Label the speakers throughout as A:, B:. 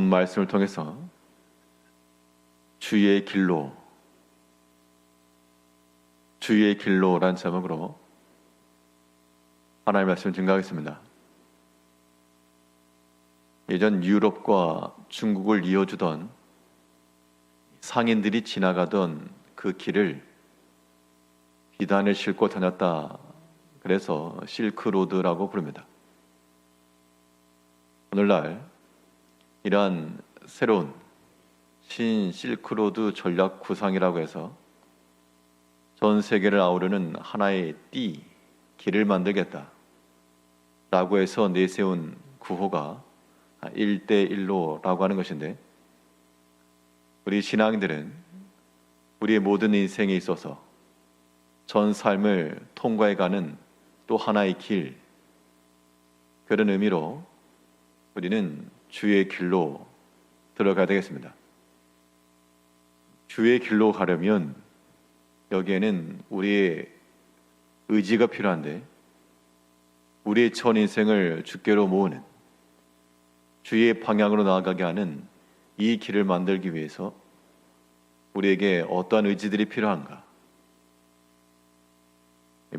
A: 말씀을 통해서 주의 길로란 제목으로 하나님의 말씀을 증거하겠습니다. 예전 유럽과 중국을 이어주던 상인들이 지나가던 그 길을 비단을 싣고 다녔다. 그래서 실크로드라고 부릅니다. 오늘날 이러한 새로운 실크로드 전략 구상이라고 해서 전 세계를 아우르는 하나의 길을 만들겠다 라고 해서 내세운 구호가 1대1로라고 하는 것인데, 우리 신앙인들은 우리의 모든 인생에 있어서 전 삶을 통과해가는 또 하나의 길, 그런 의미로 우리는 주의 길로 들어가야 되겠습니다. 주의 길로 가려면 여기에는 우리의 의지가 필요한데, 우리의 전 인생을 주께로 모으는, 주의 방향으로 나아가게 하는 이 길을 만들기 위해서 우리에게 어떠한 의지들이 필요한가?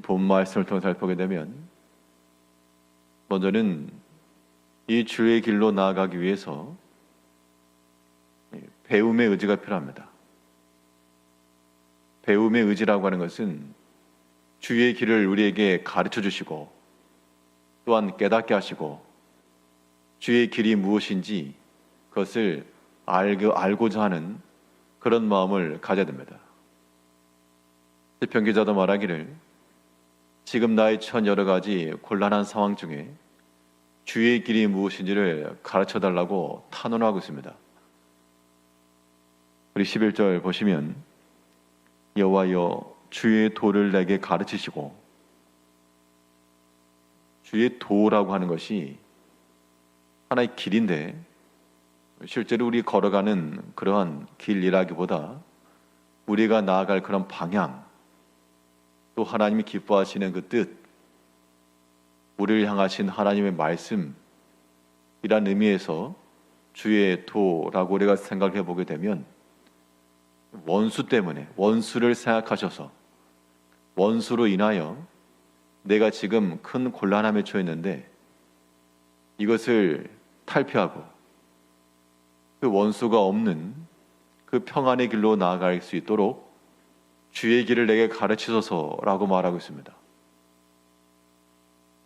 A: 본 말씀을 통해 살펴보게 되면, 먼저는 이 주의 길로 나아가기 위해서 배움의 의지가 필요합니다. 배움의 의지라고 하는 것은 주의 길을 우리에게 가르쳐 주시고 또한 깨닫게 하시고 주의 길이 무엇인지 그것을 알고자 하는 그런 마음을 가져야 됩니다. 시편 기자도 말하기를, 지금 나의 처한 여러 가지 곤란한 상황 중에 주의 길이 무엇인지를 가르쳐 달라고 탄원하고 있습니다. 우리 11절 보시면, 여호와여 주의 도를 내게 가르치시고, 주의 도라고 하는 것이 하나의 길인데 실제로 우리 걸어가는 그러한 길이라기보다 우리가 나아갈 그런 방향, 또 하나님이 기뻐하시는 그 뜻, 우리를 향하신 하나님의 말씀, 이란 의미에서 주의 도라고 우리가 생각해 보게 되면, 원수 때문에, 원수를 생각하셔서 원수로 인하여 내가 지금 큰 곤란함에 처했는데 이것을 탈피하고 그 원수가 없는 그 평안의 길로 나아갈 수 있도록 주의 길을 내게 가르치소서라고 말하고 있습니다.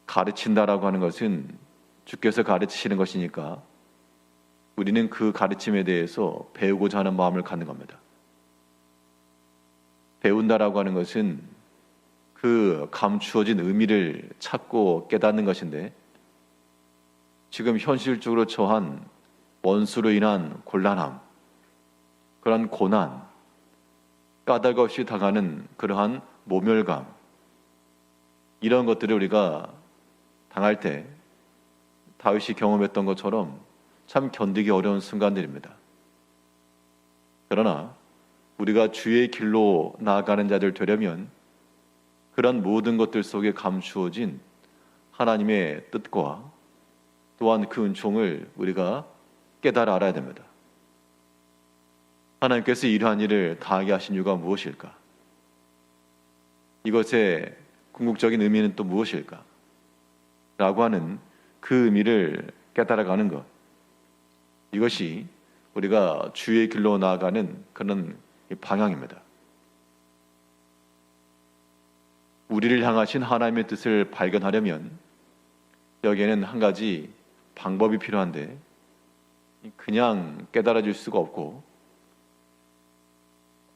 A: 가르친다라고 하는 것은 주께서 가르치시는 것이니까 우리는 그 가르침에 대해서 배우고자 하는 마음을 갖는 겁니다. 배운다라고 하는 것은 그 감추어진 의미를 찾고 깨닫는 것인데, 지금 현실적으로 처한 원수로 인한 곤란함, 그러한 고난, 까닭 없이 당하는 그러한 모멸감, 이런 것들을 우리가 당할 때 다윗이 경험했던 것처럼 참 견디기 어려운 순간들입니다. 그러나 우리가 주의 길로 나아가는 자들 되려면 그런 모든 것들 속에 감추어진 하나님의 뜻과 또한 그 은총을 우리가 깨달아 알아야 됩니다. 하나님께서 이러한 일을 다하게 하신 이유가 무엇일까? 이것의 궁극적인 의미는 또 무엇일까? 라고 하는 그 의미를 깨달아가는 것, 이것이 우리가 주의 길로 나아가는 그런 방향입니다. 우리를 향하신 하나님의 뜻을 발견하려면 여기에는 한 가지 방법이 필요한데, 그냥 깨달아질 수가 없고,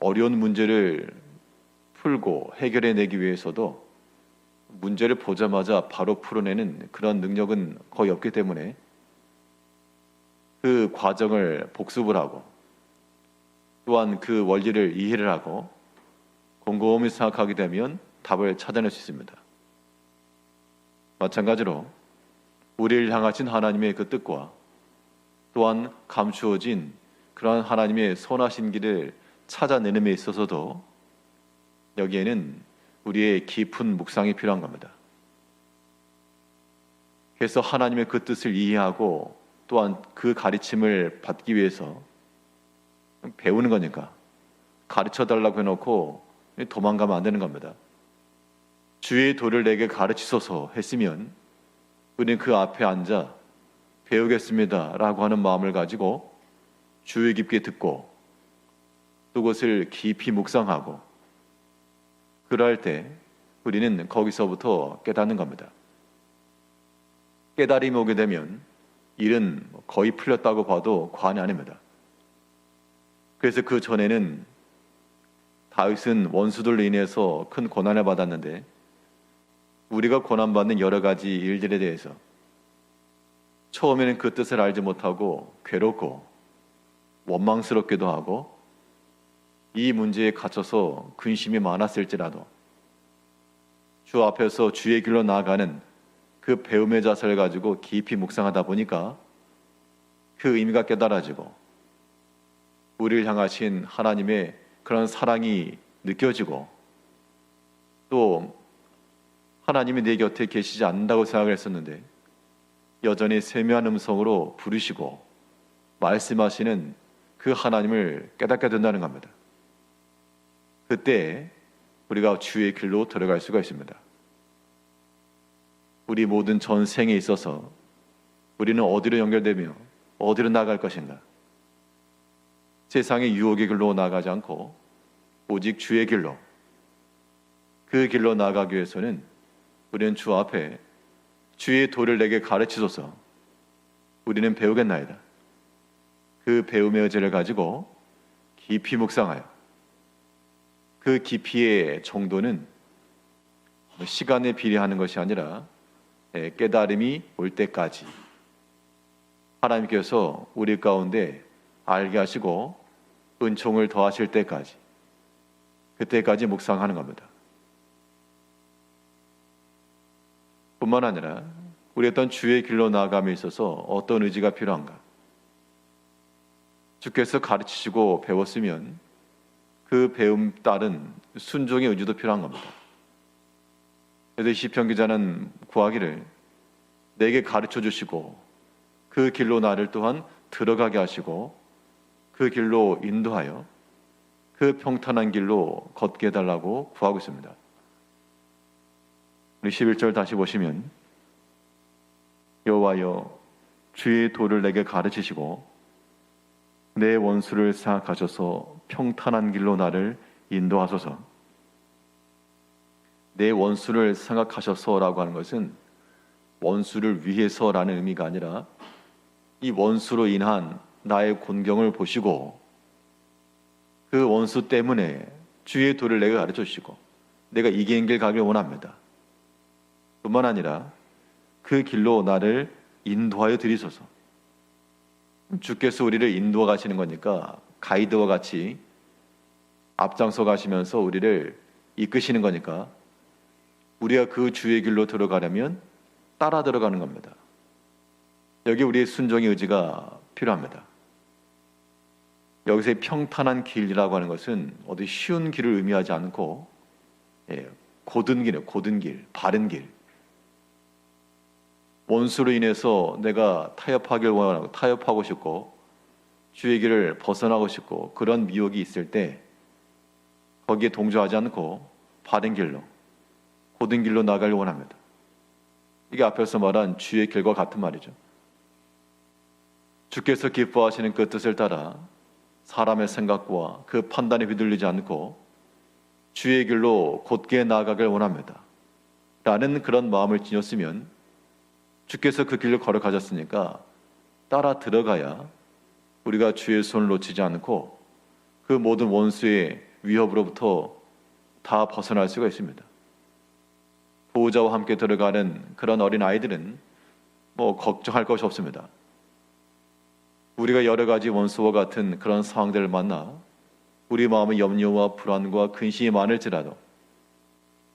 A: 어려운 문제를 풀고 해결해내기 위해서도 문제를 보자마자 바로 풀어내는 그런 능력은 거의 없기 때문에 그 과정을 복습을 하고 또한 그 원리를 이해를 하고 곰곰이 생각하게 되면 답을 찾아낼 수 있습니다. 마찬가지로 우리를 향하신 하나님의 그 뜻과 또한 감추어진 그러한 하나님의 선하신 길을 찾아내는 데 있어서도 여기에는 우리의 깊은 묵상이 필요한 겁니다. 그래서 하나님의 그 뜻을 이해하고 또 또한 그 가르침을 받기 위해서 배우는 거니까 가르쳐 달라고 해놓고 도망가면 안 되는 겁니다. 주의 도를 내게 가르치소서 했으면 우리는 그 앞에 앉아 배우겠습니다 라고 하는 마음을 가지고 주의 깊게 듣고 또 그것을 깊이 묵상하고 그럴 때 우리는 거기서부터 깨닫는 겁니다. 깨달음이 오게 되면 일은 거의 풀렸다고 봐도 과언이 아닙니다. 그래서 그 전에는 다윗은 원수들로 인해서 큰 고난을 받았는데 우리가 고난받는 여러 가지 일들에 대해서 처음에는 그 뜻을 알지 못하고 괴롭고 원망스럽기도 하고 이 문제에 갇혀서 근심이 많았을지라도 주 앞에서 주의 길로 나아가는 그 배움의 자세를 가지고 깊이 묵상하다 보니까 그 의미가 깨달아지고 우리를 향하신 하나님의 그런 사랑이 느껴지고 또 하나님이 내 곁에 계시지 않는다고 생각을 했었는데 여전히 세미한 음성으로 부르시고 말씀하시는 그 하나님을 깨닫게 된다는 겁니다. 그때 우리가 주의 길로 들어갈 수가 있습니다. 우리 모든 전생에 있어서 우리는 어디로 연결되며 어디로 나갈 것인가? 세상의 유혹의 길로 나가지 않고 오직 주의 길로, 그 길로 나가기 위해서는 우리는 주 앞에 주의 도를 내게 가르치소서 우리는 배우겠나이다. 그 배움의 의지를 가지고 깊이 묵상하여 그 깊이의 정도는 시간에 비례하는 것이 아니라 깨달음이 올 때까지 하나님께서 우리 가운데 알게 하시고 은총을 더하실 때까지 그때까지 묵상하는 겁니다. 뿐만 아니라 우리 어떤 주의 길로 나아감에 있어서 어떤 의지가 필요한가? 주께서 가르치시고 배웠으면 그 배움 따른 순종의 의지도 필요한 겁니다. 그래서 시편 기자는 구하기를 내게 가르쳐 주시고 그 길로 나를 또한 들어가게 하시고 그 길로 인도하여 그 평탄한 길로 걷게 해달라고 구하고 있습니다. 우리 11절 다시 보시면 여호와여 주의 도를 내게 가르치시고 내 원수를 생각하셔서 평탄한 길로 나를 인도하소서. 내 원수를 생각하셔서라고 하는 것은 원수를 위해서라는 의미가 아니라 이 원수로 인한 나의 곤경을 보시고 그 원수 때문에 주의 도를 내가 가르쳐 주시고 내가 이 길 가길 원합니다. 뿐만 아니라 그 길로 나를 인도하여 드리소서. 주께서 우리를 인도하 가시는 거니까 가이드와 같이 앞장서 가시면서 우리를 이끄시는 거니까 우리가 그 주의 길로 들어가려면 따라 들어가는 겁니다. 여기 우리의 순종의 의지가 필요합니다. 여기서의 평탄한 길이라고 하는 것은 어디 쉬운 길을 의미하지 않고 고든 길이에요. 고든 길, 바른 길. 원수로 인해서 내가 타협하길 원하고 타협하고 싶고 주의 길을 벗어나고 싶고 그런 미혹이 있을 때 거기에 동조하지 않고 바른 길로 고든 길로 나가길 원합니다. 이게 앞에서 말한 주의 길과 같은 말이죠. 주께서 기뻐하시는 그 뜻을 따라 사람의 생각과 그 판단에 휘둘리지 않고 주의 길로 곧게 나아가길 원합니다. 라는 그런 마음을 지녔으면 주께서 그 길을 걸어가셨으니까 따라 들어가야 우리가 주의 손을 놓치지 않고 그 모든 원수의 위협으로부터 다 벗어날 수가 있습니다. 보호자와 함께 들어가는 그런 어린 아이들은 걱정할 것이 없습니다. 우리가 여러 가지 원수와 같은 그런 상황들을 만나 우리 마음의 염려와 불안과 근심이 많을지라도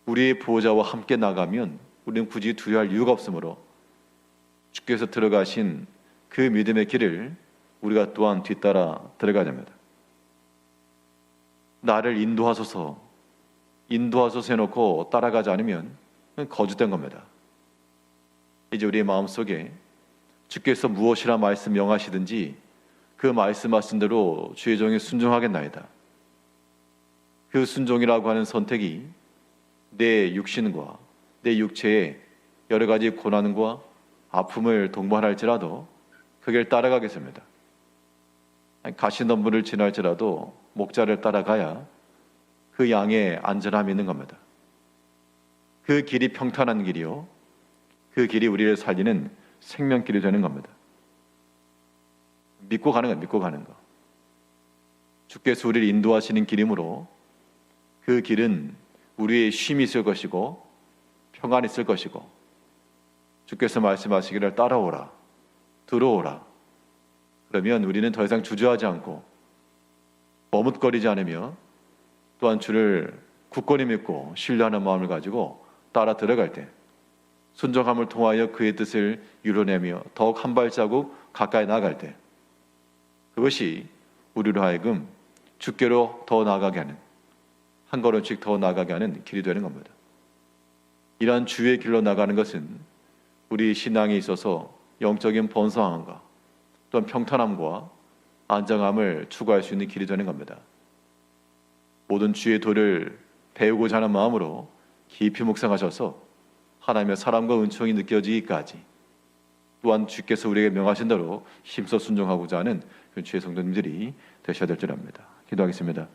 A: 우리의 보호자와 함께 나가면 우리는 굳이 두려워할 이유가 없으므로 주께서 들어가신 그 믿음의 길을 우리가 또한 뒤따라 들어가야 됩니다. 나를 인도하소서 해놓고 따라가지 않으면 거짓된 겁니다. 이제 우리의 마음속에 주께서 무엇이라 말씀 명하시든지 그 말씀하신 대로 주의 종이 순종하겠나이다. 그 순종이라고 하는 선택이 내 육신과 내 육체에 여러 가지 고난과 아픔을 동반할지라도 그 길 따라가겠습니다. 가시덤불을 지날지라도 목자를 따라가야 그 양의 안전함이 있는 겁니다. 그 길이 평탄한 길이요, 그 길이 우리를 살리는 생명길이 되는 겁니다. 믿고 가는 거, 믿고 가는 거. 주께서 우리를 인도하시는 길이므로 그 길은 우리의 쉼이 있을 것이고 평안이 있을 것이고, 주께서 말씀하시기를 따라오라, 들어오라. 그러면 우리는 더 이상 주저하지 않고 머뭇거리지 않으며 또한 주를 굳건히 믿고 신뢰하는 마음을 가지고 따라 들어갈 때 순종함을 통하여 그의 뜻을 이루어내며 더욱 한 발자국 가까이 나아갈 때 그것이 우리로 하여금 주께로 더 나아가게 하는, 한 걸음씩 더 나아가게 하는 길이 되는 겁니다. 이러한 주의 길로 나가는 것은 우리 신앙에 있어서 영적인 번성함과 또한 평탄함과 안정함을 추구할 수 있는 길이 되는 겁니다. 모든 주의 도를 배우고자 하는 마음으로 깊이 묵상하셔서 하나님의 사랑과 은총이 느껴지기까지, 또한 주께서 우리에게 명하신 대로 힘써 순종하고자 하는 그 주의 성도님들이 되셔야 될 줄 압니다. 기도하겠습니다.